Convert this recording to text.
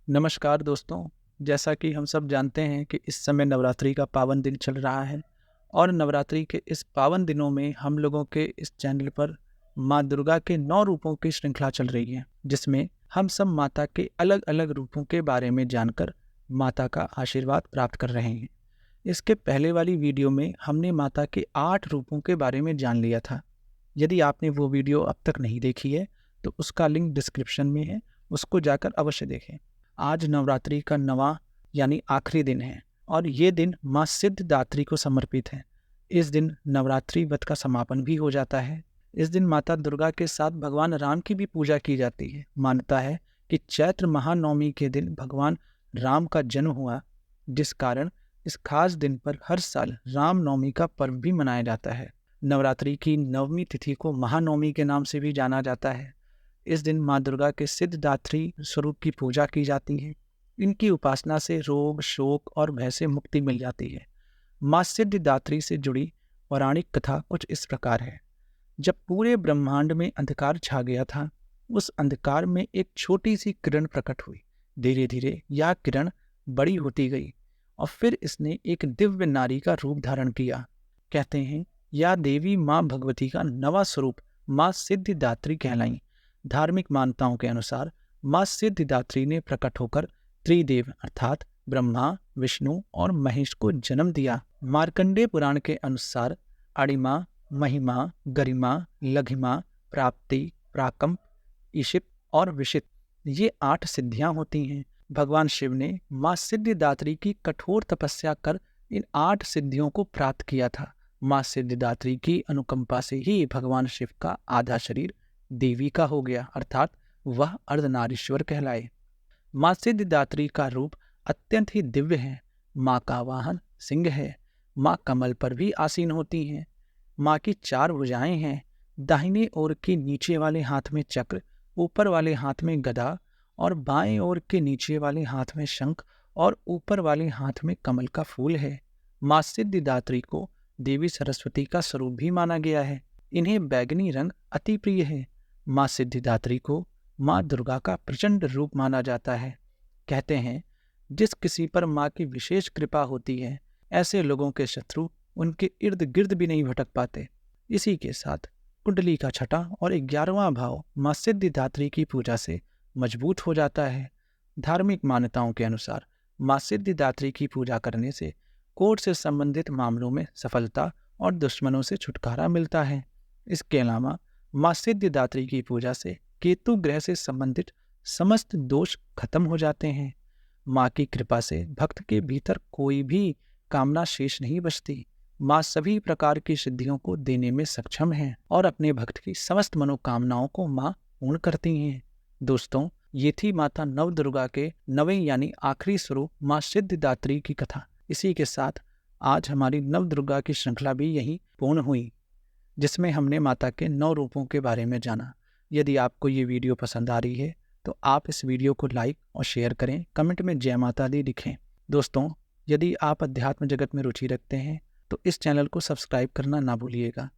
नमस्कार दोस्तों। जैसा कि हम सब जानते हैं कि इस समय नवरात्रि का पावन दिन चल रहा है और नवरात्रि के इस पावन दिनों में हम लोगों के इस चैनल पर माँ दुर्गा के 9 रूपों की श्रृंखला चल रही है, जिसमें हम सब माता के अलग अलग रूपों के बारे में जानकर माता का आशीर्वाद प्राप्त कर रहे हैं। इसके पहले वाली वीडियो में हमने माता के 8 रूपों के बारे में जान लिया था। यदि आपने वो वीडियो अब तक नहीं देखी है तो उसका लिंक डिस्क्रिप्शन में है, उसको जाकर अवश्य देखें। आज नवरात्रि का 9वां यानी आखिरी दिन है और ये दिन माँ सिद्धिदात्री को समर्पित है। इस दिन नवरात्रि व्रत का समापन भी हो जाता है। इस दिन माता दुर्गा के साथ भगवान राम की भी पूजा की जाती है। मान्यता है कि चैत्र महानवमी के दिन भगवान राम का जन्म हुआ, जिस कारण इस खास दिन पर हर साल रामनवमी का पर्व भी मनाया जाता है। नवरात्रि की 9वीं तिथि को महानवमी के नाम से भी जाना जाता है। इस दिन माँ दुर्गा के सिद्धिदात्री स्वरूप की पूजा की जाती है। इनकी उपासना से रोग, शोक और भय से मुक्ति मिल जाती है। माँ सिद्धिदात्री से जुड़ी पौराणिक कथा कुछ इस प्रकार है। जब पूरे ब्रह्मांड में अंधकार छा गया था, उस अंधकार में एक छोटी सी किरण प्रकट हुई। धीरे धीरे यह किरण बड़ी होती गई और फिर इसने एक दिव्य नारी का रूप धारण किया। कहते हैं यह देवी माँ भगवती का नवा स्वरूप माँ सिद्धिदात्री कहलाई। धार्मिक मान्यताओं के अनुसार माँ सिद्धिदात्री ने प्रकट होकर त्रिदेव अर्थात ब्रह्मा, विष्णु और महेश को जन्म दिया। मार्कंडेय पुराण के अनुसार अणिमा, महिमा, गरिमा, लघिमा, प्राप्ति, प्राकंप, ईशित और विशित ये 8 सिद्धियां होती हैं। भगवान शिव ने माँ सिद्धिदात्री की कठोर तपस्या कर इन 8 सिद्धियों को प्राप्त किया था। माँ सिद्धिदात्री की अनुकंपा से ही भगवान शिव का आधा शरीर देवी का हो गया, अर्थात वह अर्धनारीश्वर कहलाए। माँ सिद्धिदात्री का रूप अत्यंत ही दिव्य है। माँ का वाहन सिंह है। माँ कमल पर भी आसीन होती हैं। माँ की 4 भुजाएं हैं। दाहिने ओर के नीचे वाले हाथ में चक्र, ऊपर वाले हाथ में गदा और बाएं ओर के नीचे वाले हाथ में शंख और ऊपर वाले हाथ में कमल का फूल है। माँ सिद्धिदात्री को देवी सरस्वती का स्वरूप भी माना गया है। इन्हें बैगनी रंग अति प्रिय है। माँ सिद्धिदात्री को माँ दुर्गा का प्रचंड रूप माना जाता है। कहते हैं जिस किसी पर माँ की विशेष कृपा होती है, ऐसे लोगों के शत्रु उनके इर्द गिर्द भी नहीं भटक पाते। इसी के साथ कुंडली का 6वां और 11वां भाव माँ सिद्धिदात्री की पूजा से मजबूत हो जाता है। धार्मिक मान्यताओं के अनुसार माँ सिद्धिदात्री की पूजा करने से कोर्ट से संबंधित मामलों में सफलता और दुश्मनों से छुटकारा मिलता है। इसके अलावा माँ सिद्धिदात्री की पूजा से केतु ग्रह से संबंधित समस्त दोष खत्म हो जाते हैं। माँ की कृपा से भक्त के भीतर कोई भी कामना शेष नहीं बचती। माँ सभी प्रकार की सिद्धियों को देने में सक्षम है और अपने भक्त की समस्त मनोकामनाओं को माँ पूर्ण करती हैं। दोस्तों, ये थी माता नव दुर्गा के 9वें यानी आखिरी स्वरूप माँ सिद्धिदात्री की कथा। इसी के साथ आज हमारी नव दुर्गा की श्रृंखला भी यहीं पूर्ण हुई, जिसमें हमने माता के 9 रूपों के बारे में जाना। यदि आपको ये वीडियो पसंद आ रही है तो आप इस वीडियो को लाइक और शेयर करें, कमेंट में जय माता दी लिखें। दोस्तों, यदि आप अध्यात्म जगत में रुचि रखते हैं तो इस चैनल को सब्सक्राइब करना ना भूलिएगा।